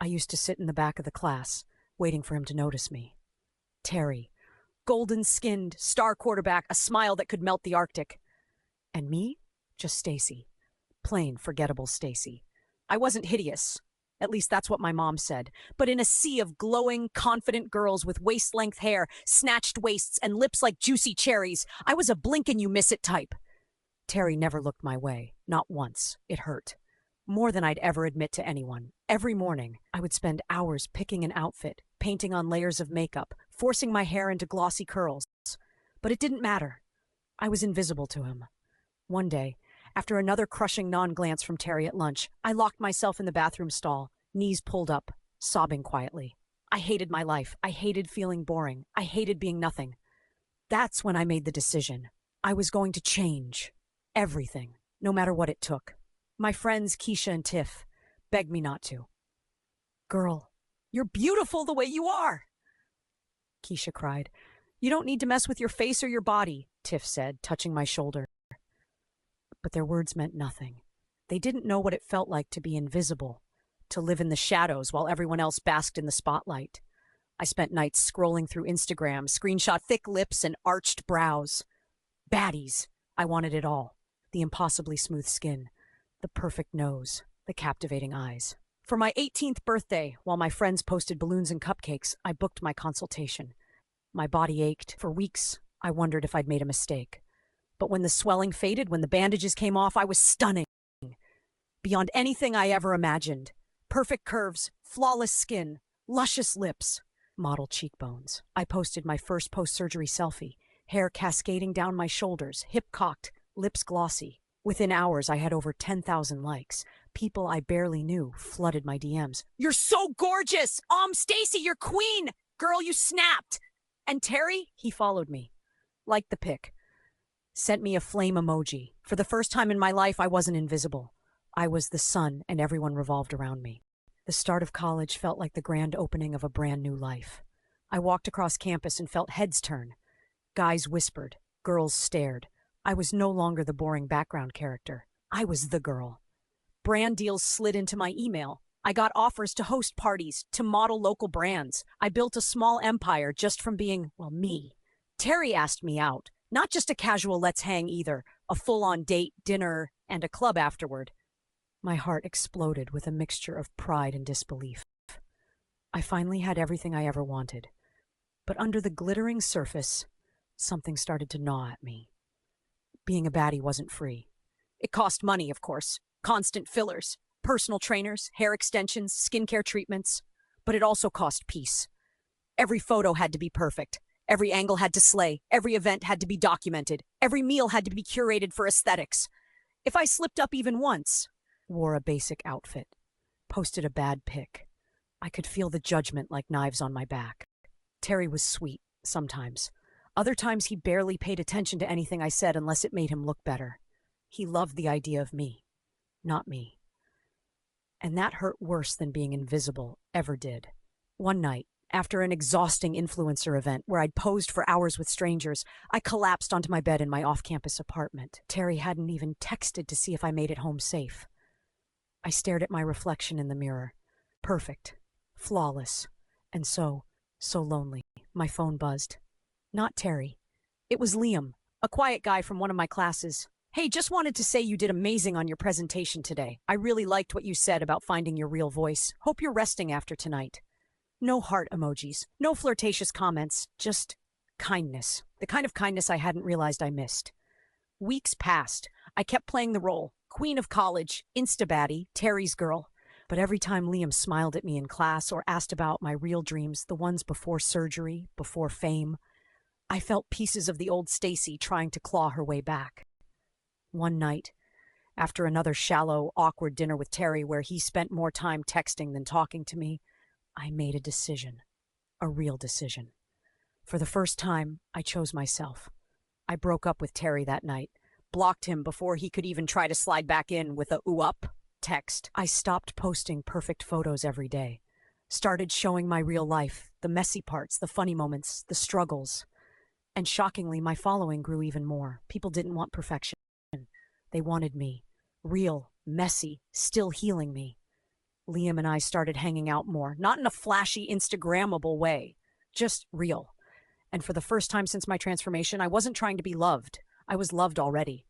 I used to sit in the back of the class, waiting for him to notice me. Terry, golden-skinned, star quarterback, a smile that could melt the Arctic. And me? Just Stacy. Plain, forgettable Stacy. I wasn't hideous. At least that's what my mom said. But in a sea of glowing, confident girls with waist-length hair, snatched waists, and lips like juicy cherries, I was a blink-and-you-miss-it type. Terry never looked my way. Not once. It hurt. More than I'd ever admit to anyone. Every morning, I would spend hours picking an outfit, painting on layers of makeup, forcing my hair into glossy curls. But it didn't matter. I was invisible to him. One day, after another crushing non-glance from Terry at lunch, I locked myself in the bathroom stall, knees pulled up, sobbing quietly. I hated my life. I hated feeling boring. I hated being nothing. That's when I made the decision. I was going to change. Everything, no matter what it took. My friends Keisha and Tiff begged me not to. "Girl, you're beautiful the way you are!" Keisha cried. "You don't need to mess with your face or your body," Tiff said, touching my shoulder. But their words meant nothing. They didn't know what it felt like to be invisible, to live in the shadows while everyone else basked in the spotlight. I spent nights scrolling through Instagram, screenshot thick lips and arched brows. Baddies. I wanted it all. The impossibly smooth skin, the perfect nose, the captivating eyes. For my 18th birthday, while my friends posted balloons and cupcakes, I booked my consultation. My body ached. For weeks, I wondered if I'd made a mistake. But when the swelling faded, when the bandages came off, I was stunning. Beyond anything I ever imagined. Perfect curves, flawless skin, luscious lips, model cheekbones. I posted my first post-surgery selfie, hair cascading down my shoulders, hip cocked, lips glossy. Within hours, I had over 10,000 likes. People I barely knew flooded my DMs. "You're so gorgeous! Stacy, you're queen! Girl, you snapped!" And Terry, he followed me. Liked the pic. Sent me a flame emoji. For the first time in my life, I wasn't invisible. I was the sun, and everyone revolved around me. The start of college felt like the grand opening of a brand new life. I walked across campus and felt heads turn. Guys whispered. Girls stared. I was no longer the boring background character. I was the girl. Brand deals slid into my email. I got offers to host parties, to model local brands. I built a small empire just from being, well, me. Terry asked me out. Not just a casual let's hang either. A full-on date, dinner, and a club afterward. My heart exploded with a mixture of pride and disbelief. I finally had everything I ever wanted. But under the glittering surface, something started to gnaw at me. Being a baddie wasn't free. It cost money, of course. Constant fillers, personal trainers, hair extensions, skincare treatments. But it also cost peace. Every photo had to be perfect. Every angle had to slay. Every event had to be documented. Every meal had to be curated for aesthetics. If I slipped up even once, wore a basic outfit, posted a bad pic, I could feel the judgment like knives on my back. Terry was sweet, sometimes. Other times he barely paid attention to anything I said unless it made him look better. He loved the idea of me, not me. And that hurt worse than being invisible ever did. One night, after an exhausting influencer event where I'd posed for hours with strangers, I collapsed onto my bed in my off-campus apartment. Terry hadn't even texted to see if I made it home safe. I stared at my reflection in the mirror. Perfect. Flawless. And so lonely. My phone buzzed. Not Terry. It was Liam, a quiet guy from one of my classes. "Hey, just wanted to say you did amazing on your presentation today. I really liked what you said about finding your real voice. Hope you're resting after tonight." No heart emojis, no flirtatious comments, just kindness. The kind of kindness I hadn't realized I missed. Weeks passed. I kept playing the role. Queen of college, Insta-baddie, Terry's girl. But every time Liam smiled at me in class or asked about my real dreams, the ones before surgery, before fame, I felt pieces of the old Stacy trying to claw her way back. One night, after another shallow, awkward dinner with Terry where he spent more time texting than talking to me, I made a decision. A real decision. For the first time, I chose myself. I broke up with Terry that night, blocked him before he could even try to slide back in with a "ooh up" text. I stopped posting perfect photos every day. Started showing my real life, the messy parts, the funny moments, the struggles. And shockingly, my following grew even more. People didn't want perfection. They wanted me. Real, messy, still healing me. Liam and I started hanging out more, not in a flashy, Instagrammable way, just real. And for the first time since my transformation, I wasn't trying to be loved. I was loved already.